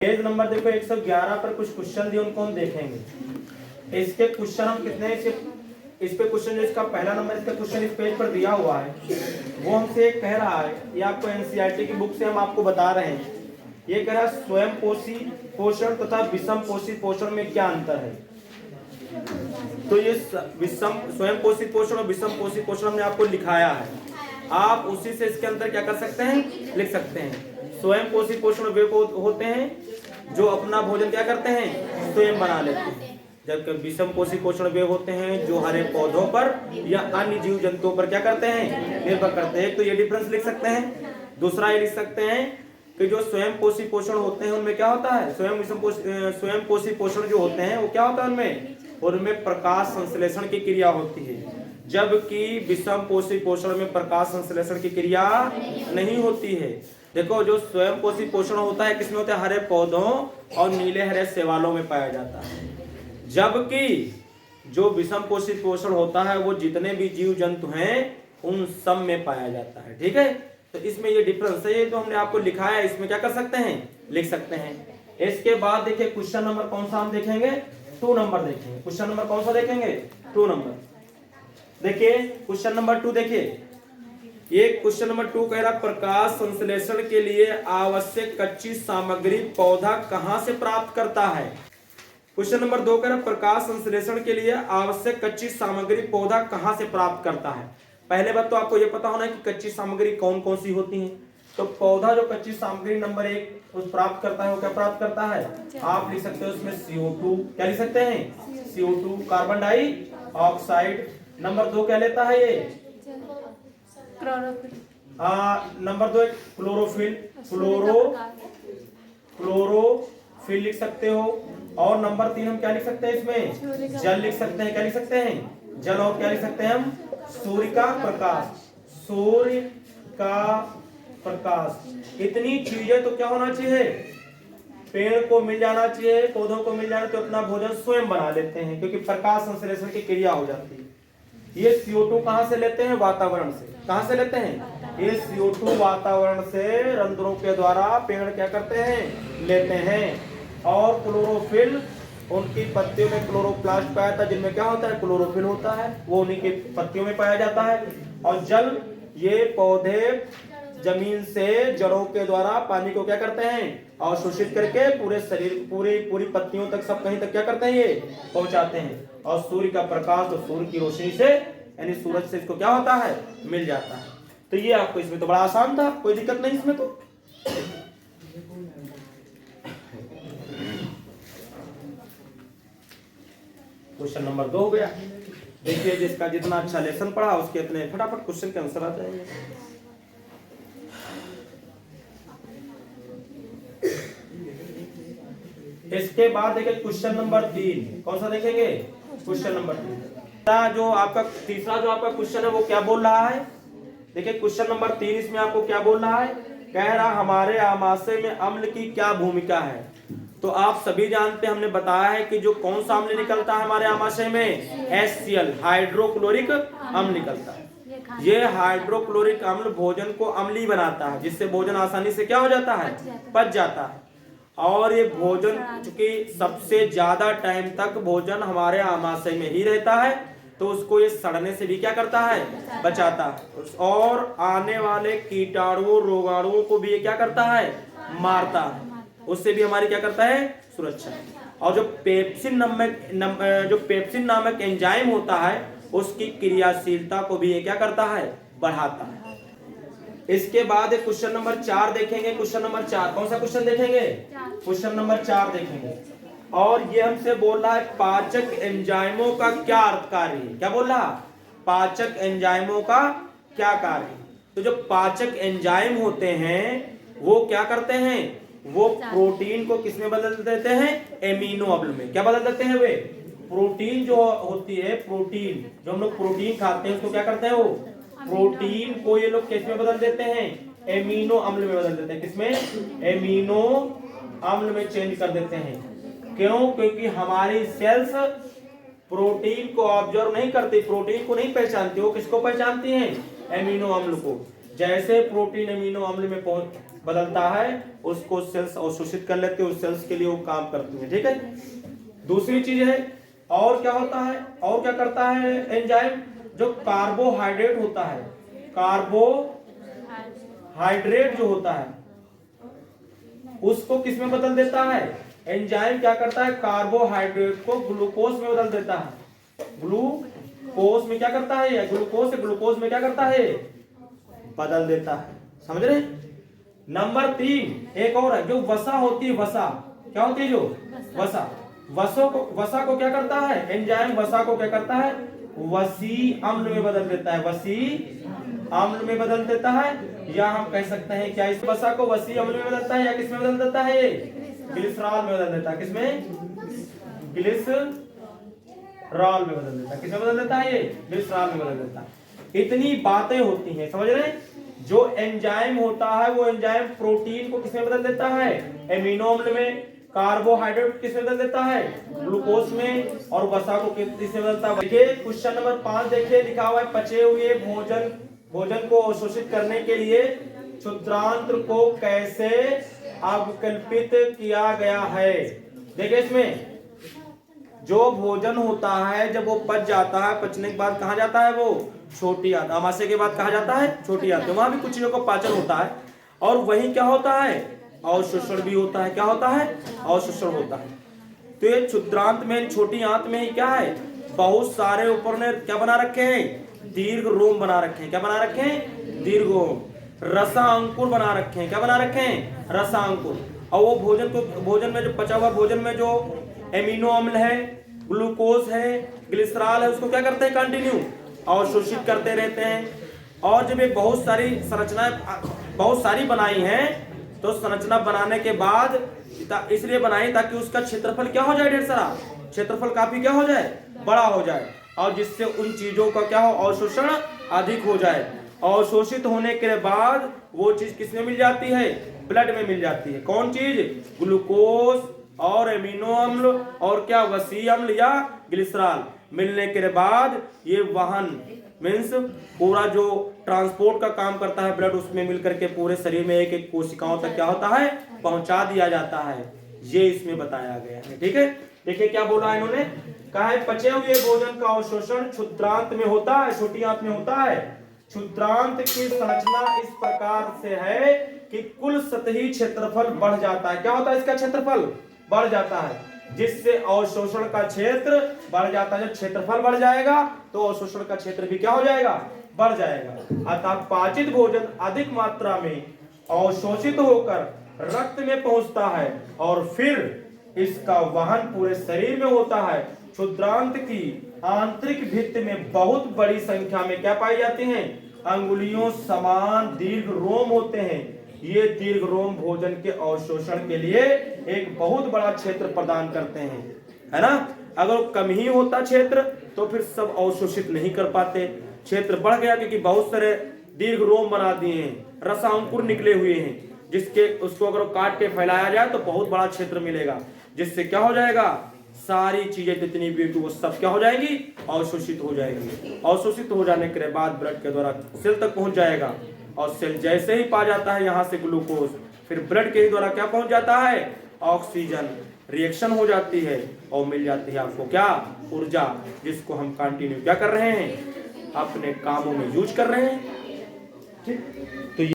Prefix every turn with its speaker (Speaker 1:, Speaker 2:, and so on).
Speaker 1: Page number देखो 111 पर कुछ क्वेश्चन दिए, उनको हम देखेंगे। इसके क्वेश्चन हम कितने इस पे क्वेश्चन जो इसका पहला नंबर इसका क्वेश्चन इस पेज पर दिया हुआ है, वो हमसे कह रहा है, ये आपको एनसीईआरटी की बुक से हम आपको बता रहे हैं। ये कह रहा है स्वयं पोषी पोषण तथा विषम पोषी पोषण में क्या अंतर है। तो ये स्वयं पोषी पोषण और विषम पोषी पोषण हमने आपको लिखाया है, आप उसी से इसके अंदर क्या कर सकते हैं, लिख सकते हैं। स्वयं पोषी पोषण वे होते हैं जो अपना भोजन क्या करते हैं, स्वयं बना लेते हैं, जबकि विषम पोषी पोषण वे होते हैं जो हरे पौधों पर या अन्य जीव जंतुओं पर क्या करते हैं, निर्भर करते हैं। तो ये डिफरेंस लिख सकते हैं। दूसरा ये लिख सकते हैं कि जो स्वयं पोषी पोषण होते हैं उनमें क्या होता है, स्वयं पोषी पोषण जो होते हैं वो क्या होता है, उनमें प्रकाश संश्लेषण की क्रिया होती है, जबकि विषम पोषी पोषण में प्रकाश संश्लेषण की क्रिया नहीं होती है। देखो जो स्वयं पोषी पोषण होता है किसमें होता है, हरे पौधों और नीले हरे शैवालों में पाया जाता है, जबकि जो विषम पोषी पोषण होता है वो जितने भी जीव जंतु हैं उन सब में पाया जाता है। ठीक है, तो इसमें ये डिफरेंस है, ये तो हमने आपको लिखा है, इसमें क्या कर सकते हैं, लिख सकते हैं। इसके बाद देखिए क्वेश्चन नंबर कौन सा हम देखेंगे, 2 नंबर देखेंगे। क्वेश्चन नंबर कौन सा देखेंगे, 2 नंबर। देखिए क्वेश्चन नंबर 2 देखिए, ये क्वेश्चन नंबर 2 कह रहा प्रकाश संश्लेषण के लिए आवश्यक कच्ची सामग्री पौधा कहां से प्राप्त करता है। क्वेश्चन नंबर 2 कह रहा प्रकाश संश्लेषण के लिए आवश्यक कच्ची सामग्री पौधा कहां से प्राप्त करता है। पहले बात तो आपको यह पता होना है कि कच्ची सामग्री कौन कौन सी होती है। तो पौधा जो कच्ची सामग्री नंबर 1 उस प्राप्त करता है वो क्या प्राप्त करता है, आप लिख सकते हो उसमें CO2, क्या लिख सकते हैं, CO2 कार्बन डाइऑक्साइड। नंबर 2 क्या लेता है ये, नंबर 2 क्लोरोफिल, क्लोरोफिल लिख सकते हो। और नंबर 3 हम क्या लिख सकते हैं, इसमें जल लिख सकते हैं, क्या लिख सकते हैं, जल। और क्या लिख सकते हैं हम, सूर्य का प्रकाश, सूर्य का प्रकाश। इतनी चीजें तो क्या होना चाहिए, पेड़ को मिल जाना चाहिए, पौधों को मिल जाना, तो अपना भोजन स्वयं बना लेते हैं क्योंकि प्रकाश संश्लेषण की क्रिया हो जाती है। ये CO2 कहां से लेते हैं, वातावरण से। कहां से लेते हैं, ये CO2 वातावरण से रंध्रों के द्वारा पेड़ क्या करते हैं, लेते हैं। और क्लोरोफिल उनकी पत्तियों में क्लोरोप्लास्ट पाया जाता है, जिनमें क्या होता है, क्लोरोफिल होता है, वो उन्हीं के पत्तियों में पाया जाता है। और जल, ये पौधे जमीन से जड़ों के द्वारा पानी को क्या करते हैं, अवशोषित करके पूरे शरीर पूरी पत्तियों तक, सब कहीं तक क्या करते हैं, ये पहुंचाते हैं। और सूर्य का प्रकाश, तो सूर्य की रोशनी से यानी सूरज से इसको क्या होता है, मिल जाता है। तो ये आपको इसमें तो बड़ा आसान था, कोई दिक्कत नहीं इसमें। तो क्वेश्चन नंबर 2 हो गया। देखिए जिसका जितना अच्छा लेसन पढ़ा उसके इतने फटाफट क्वेश्चन के आंसर आ जाएंगे। इसके बाद देखिए क्वेश्चन नंबर 3, कौन सा देखेंगे, क्वेश्चन नंबर 3। जो आपका तीसरा जो आपका क्वेश्चन है वो क्या बोल रहा है, देखिए क्वेश्चन नंबर 3 इसमें आपको क्या बोल रहा है, कह रहा हमारे आमाशय में अम्ल की क्या भूमिका है। तो आप सभी जानते हैं, हमने बताया है कि जो कौन सा अम्ल निकलता है हमारे आमाशय में, HCl हाइड्रोक्लोरिक अम्ल निकलता है। ये हाइड्रोक्लोरिक अम्ल भोजन को अम्लीय बनाता है, जिससे भोजन आसानी से क्या हो जाता है, पच जाता है। और ये भोजन चूंकि सबसे ज्यादा टाइम तक भोजन हमारे आमाशय में ही रहता है, तो उसको ये सड़ने से भी क्या करता है, बचाता है। और आने वाले कीटाणुओं रोगाणुओं को भी ये क्या करता है, मारता है, उससे भी हमारी क्या करता है, सुरक्षा। और जो पेप्सिन नामक एंजाइम होता है उसकी क्रियाशीलता को भी ये क्या करता है, बढ़ाता है। इसके बाद क्वेश्चन नंबर 4 देखेंगे। क्वेश्चन नंबर 4 कौन सा क्वेश्चन देखेंगे, क्वेश्चन नंबर 4 देखेंगे। और ये हमसे बोल रहा है पाचक एंजाइमों का क्या अर्थ कार्य है, क्या बोल रहा, पाचक एंजाइमों का क्या कार्य है। तो जो पाचक एंजाइम होते हैं वो क्या करते हैं, वो प्रोटीन को किसमें बदल देते हैं, एमिनो अम्ल में। क्या बदल देते हैं, वे प्रोटीन जो होती है, प्रोटीन जो हम लोग प्रोटीन खाते हैं उसको क्या करते हैं, वो प्रोटीन को ये लोग किसमें बदल देते हैं, एमिनो अम्ल में बदल देते हैं। किसमें, एमिनो अम्ल में चेंज कर देते हैं। क्यों, क्योंकि हमारी सेल्स प्रोटीन को ऑब्जर्व नहीं करती, प्रोटीन को नहीं पहचानती, वो किसको पहचानती हैं, एमिनो अम्ल को। जैसे प्रोटीन अमीनो अम्ल में बदलता है उसको सेल्स अवशोषित कर लेते हैं, उस सेल्स के लिए वो काम करती है। ठीक है, दूसरी चीज है और क्या होता है, और क्या करता है एंजाइम, जो कार्बोहाइड्रेट होता है, कार्बोहाइड्रेट जो होता है उसको किस में बदल देता है, एंजाइम क्या करता है, कार्बोहाइड्रेट को ग्लूकोज में बदल देता है। ग्लूकोज में क्या करता है, ग्लूकोज से ग्लूकोज में क्या करता है, बदल देता है। समझ रहे? नंबर 3 एक और है, जो वसा होती है, वसा क्या होती है, जो वसा, वसा को क्या करता है एंजाइम, वसा को क्या करता है, वसी अम्ल में बदल देता है, वसी अम्ल में बदल देता है। या हम कह सकते हैं क्या, इस वसा को वसी अम्ल में बदलता है या किस में बदल देता है, ग्लिसरॉल में बदल देता है। किसमें, ग्लिसरॉल में बदल देता है। किसमें बदल देता है, ये ग्लिसरॉल में बदल देता है। इतनी बातें होती हैं, समझ रहे हैं। जो एंजाइम होता है वो एंजाइम प्रोटीन को किसमें बदल देता है, एमिनो अम्ल में, कार्बोहाइड्रेट किसमें बदल देता है, ग्लूकोज में, और वसा को किसमें बदलता है। देखिए क्वेश्चन नंबर 5 देखिए, लिखा हुआ है पचे हुए भोजन को अवशोषित करने के लिए क्षुद्रांत्र को कैसे अवकल्पित किया गया है। देखिए इसमें जो भोजन होता है जब वो पच जाता है, पचने के बाद कहाँ जाता है, वो छोटी आंत, अमाशय के बाद कहाँ जाता है, छोटी आंत। वहां भी कुछ चीजों का पाचन होता है और वही क्या होता है, अवशोषण भी होता है। क्या होता है, अवशोषण होता है। तो ये क्षुद्रांत में, छोटी आंत में ही क्या है, बहुत सारे ऊपर ने क्या बना रखे हैं, दीर्घ रोम बना रखे हैं। क्या बना रखे हैं, दीर्घ रोम। रसा अंकुर बना रखे हैं। क्या बना रखे हैं, रसा अंकुर। और वो भोजन में जो पचा हुआ भोजन में जो एमिनो अम्ल है, ग्लूकोज है, ग्लिसरॉल है, उसको क्या करते हैं, कंटिन्यू अवशोषित करते रहते हैं। और जब ये बहुत सारी बनाई हैं, तो संरचना बनाने के बाद इसलिए बनाई ताकि उसका क्षेत्रफल क्या हो जाए, ढेर सारा क्षेत्रफल काफी क्या हो जाए, बड़ा हो जाए, और जिससे उन चीजों का क्या हो, अवशोषण अधिक हो जाए। अवशोषित होने के बाद वो चीज किसमें मिल जाती है, ब्लड में मिल जाती है। कौन चीज, ग्लूकोज और एमिनो अम्ल और क्या, वसी अम्ल या ग्लिसरॉल मिलने के बाद ये वाहन मीन्स पूरा जो ट्रांसपोर्ट का काम करता है ब्लड, उसमें मिलकर के पूरे शरीर में एक एक कोशिकाओं तक क्या होता है, पहुंचा दिया जाता है। ये इसमें बताया गया है। ठीक है, देखिए क्या बोला इन्होंने, कहा है पचे हुए भोजन का अवशोषण क्षुद्रांत में होता है, छोटी आंत में होता है। क्षुद्रांत की संरचना इस प्रकार से है कि कुल सतही क्षेत्रफल बढ़ जाता है। क्या होता है, इसका क्षेत्रफल बढ़ जाता है, जिससे अवशोषण का क्षेत्र बढ़ जाता है। जब क्षेत्रफल बढ़ जाएगा तो अवशोषण का क्षेत्र भी क्या हो जाएगा, बढ़ जाएगा। अतः पाचित भोजन अधिक मात्रा में अवशोषित होकर रक्त में पहुंचता है और फिर इसका वहन पूरे शरीर में होता है। क्षुद्रांत की आंतरिक भित्ति में बहुत बड़ी संख्या में क्या पाई जाती हैं, अंगुलियों समान दीर्घ रोम होते हैं। ये दीर्घ रोम भोजन के अवशोषण के लिए एक बहुत बड़ा क्षेत्र प्रदान करते हैं, है ना। अगर कम ही होता क्षेत्र तो फिर सब अवशोषित नहीं कर पाते। क्षेत्र बढ़ गया क्योंकि बहुत सारे दीर्घ रोम बना दिए हैं, रसा अंकुर निकले हुए हैं, जिसके उसको अगर काट के फैलाया जाए तो बहुत बड़ा क्षेत्र मिलेगा, जिससे क्या हो जाएगा, सारी चीजें जितनी भी वो सब क्या हो जाएंगी, अवशोषित हो जाएगी। अवशोषित हो जाने के बाद ब्लड के द्वारा सेल तक पहुंच जाएगा, और सेल जैसे ही पा जाता है यहाँ से ग्लूकोज, फिर ब्लड के ही द्वारा क्या पहुंच जाता है, ऑक्सीजन, रिएक्शन हो जाती है और मिल जाती है आपको क्या, ऊर्जा, जिसको हम कंटिन्यू क्या कर रहे हैं, अपने कामों में यूज कर रहे हैं। ठीक, तो